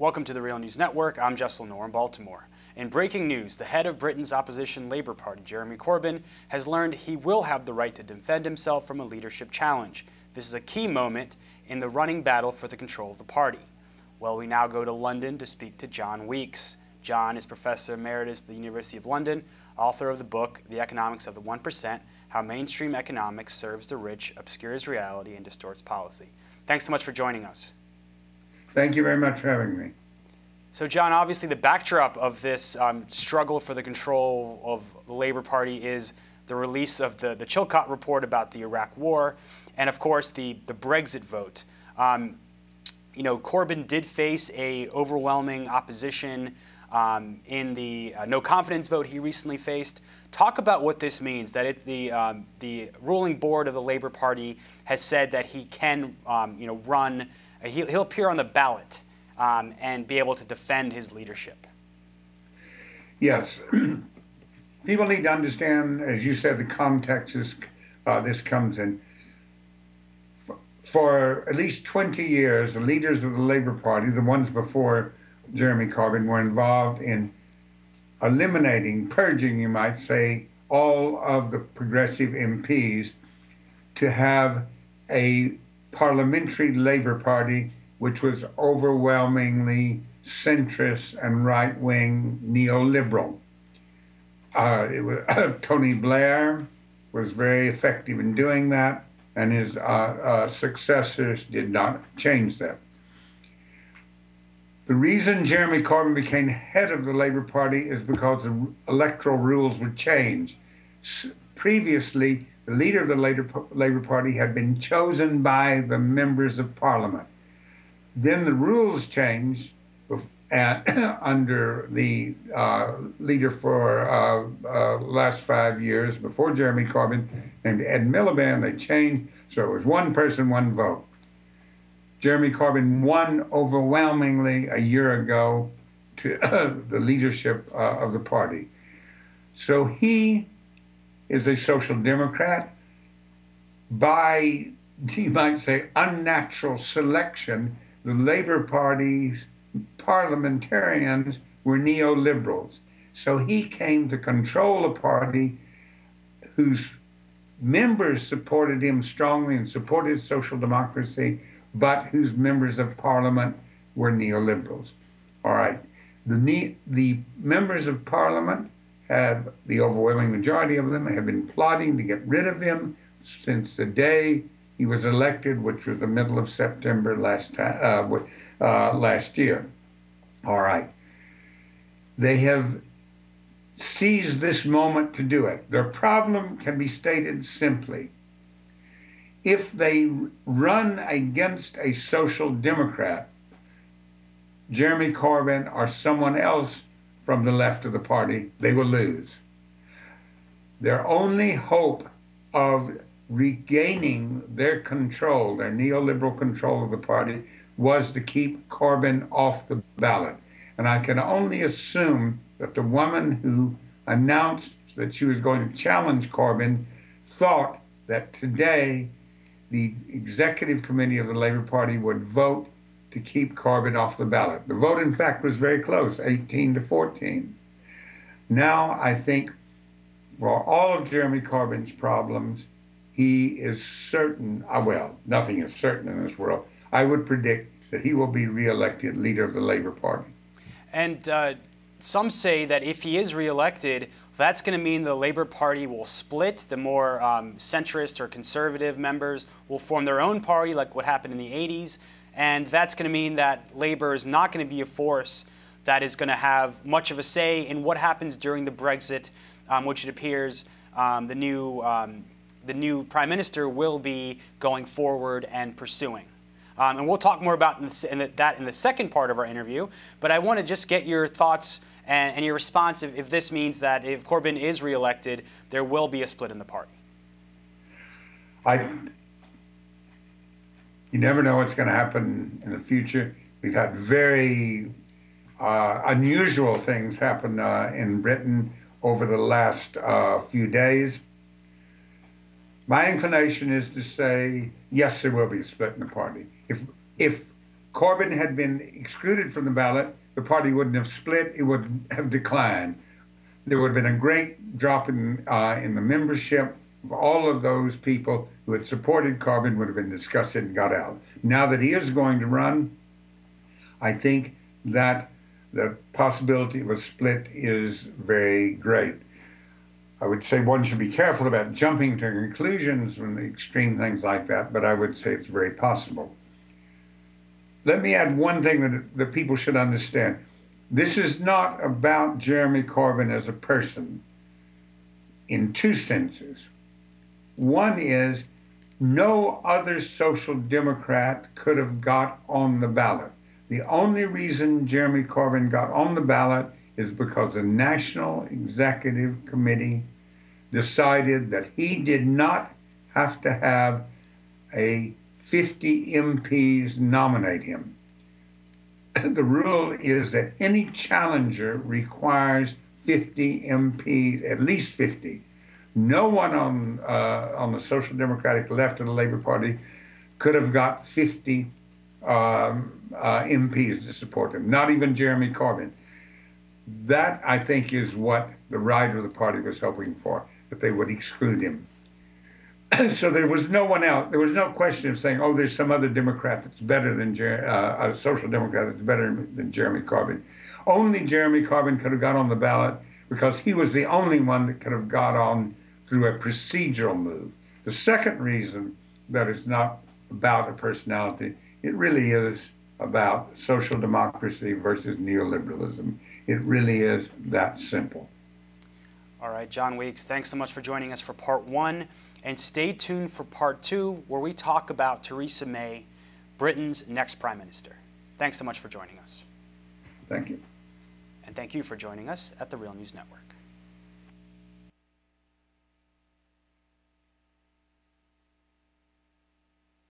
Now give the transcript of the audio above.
Welcome to the Real News Network. I'm Jessel Noor in Baltimore. In breaking news, the head of Britain's opposition Labour Party, Jeremy Corbyn, has learned he will have the right to defend himself from a leadership challenge. This is a key moment in the running battle for the control of the party. Well, we now go to London to speak to John Weeks. John is Professor Emeritus at the University of London, author of the book, The Economics of the 1%, How Mainstream Economics Serves the Rich, Obscures Reality, and Distorts Policy. Thanks so much for joining us. Thank you very much for having me. So, John, obviously the backdrop of this struggle for the control of the Labour Party is the release of the Chilcot report about the Iraq War, and of course the Brexit vote. Corbyn did face a overwhelming opposition in the no confidence vote he recently faced. Talk about what this means. That the ruling board of the Labour Party has said that he can run. He'll appear on the ballot and be able to defend his leadership. Yes. People need to understand, as you said, the context this comes in. For at least 20 years, the leaders of the Labour Party, the ones before Jeremy Corbyn, were involved in eliminating, purging, you might say, all of the progressive MPs to have a parliamentary Labour Party which was overwhelmingly centrist and right-wing neoliberal. Tony Blair was very effective in doing that, and his successors did not change that. The reason Jeremy Corbyn became head of the Labour Party is because the electoral rules would change. Previously, the leader of the Labour Party had been chosen by the members of Parliament. Then the rules changed under the leader for last 5 years, before Jeremy Corbyn, named Ed Miliband. They changed, so it was one person, one vote. Jeremy Corbyn won overwhelmingly a year ago to the leadership of the party. So he is a social democrat. By, you might say, unnatural selection, the Labour Party's parliamentarians were neoliberals. So he came to control a party whose members supported him strongly and supported social democracy, but whose members of Parliament were neoliberals. All right. The members of Parliament have, the overwhelming majority of them, have been plotting to get rid of him since the day he was elected, which was the middle of September last year. All right. They have seized this moment to do it. Their problem can be stated simply. If they run against a social democrat, Jeremy Corbyn or someone else from the left of the party, they will lose. Their only hope of regaining their control, their neoliberal control of the party, was to keep Corbyn off the ballot. And I can only assume that the woman who announced that she was going to challenge Corbyn thought that today the executive committee of the Labour Party would vote to keep Corbyn off the ballot. The vote, in fact, was very close, 18-14. Now, I think for all of Jeremy Corbyn's problems, he is certain, well, nothing is certain in this world. I would predict that he will be reelected leader of the Labour Party. And some say that if he is reelected, that's going to mean the Labour Party will split. The more centrist or conservative members will form their own party, like what happened in the 80s. And that's going to mean that Labour is not going to be a force that is going to have much of a say in what happens during the Brexit, which it appears the new Prime Minister will be going forward and pursuing. And we'll talk more about that in the second part of our interview. But I want to just get your thoughts and your response if this means that if Corbyn is reelected, there will be a split in the party. You never know what's going to happen in the future. We've had very unusual things happen in Britain over the last few days. My inclination is to say, yes, there will be a split in the party. If Corbyn had been excluded from the ballot, the party wouldn't have split, it would have declined. There would have been a great drop in the membership of all of those people who had supported Corbyn would have been disgusted and got out. Now that he is going to run, I think that the possibility of a split is very great. I would say one should be careful about jumping to conclusions from extreme things like that, but I would say it's very possible. Let me add one thing that people should understand. This is not about Jeremy Corbyn as a person in two senses. One is no other social democrat could have got on the ballot. The only reason Jeremy Corbyn got on the ballot is because the National Executive Committee decided that he did not have to have 50 MPs nominate him. The rule is that any challenger requires 50 MPs, at least 50. No one on the Social Democratic left of the Labour Party could have got 50 MPs to support him, not even Jeremy Corbyn. That, I think, is what the right of the party was hoping for, that they would exclude him. So there was no one else. There was no question of saying, oh, there's some other Democrat that's better than a Social Democrat that's better than Jeremy Corbyn. Only Jeremy Corbyn could have got on the ballot because he was the only one that could have got on through a procedural move. The second reason that it's not about a personality, it really is about social democracy versus neoliberalism. It really is that simple. All right, John Weeks, thanks so much for joining us for part one. And stay tuned for part two, where we talk about Theresa May, Britain's next prime minister. Thanks so much for joining us. Thank you. And thank you for joining us at the Real News Network.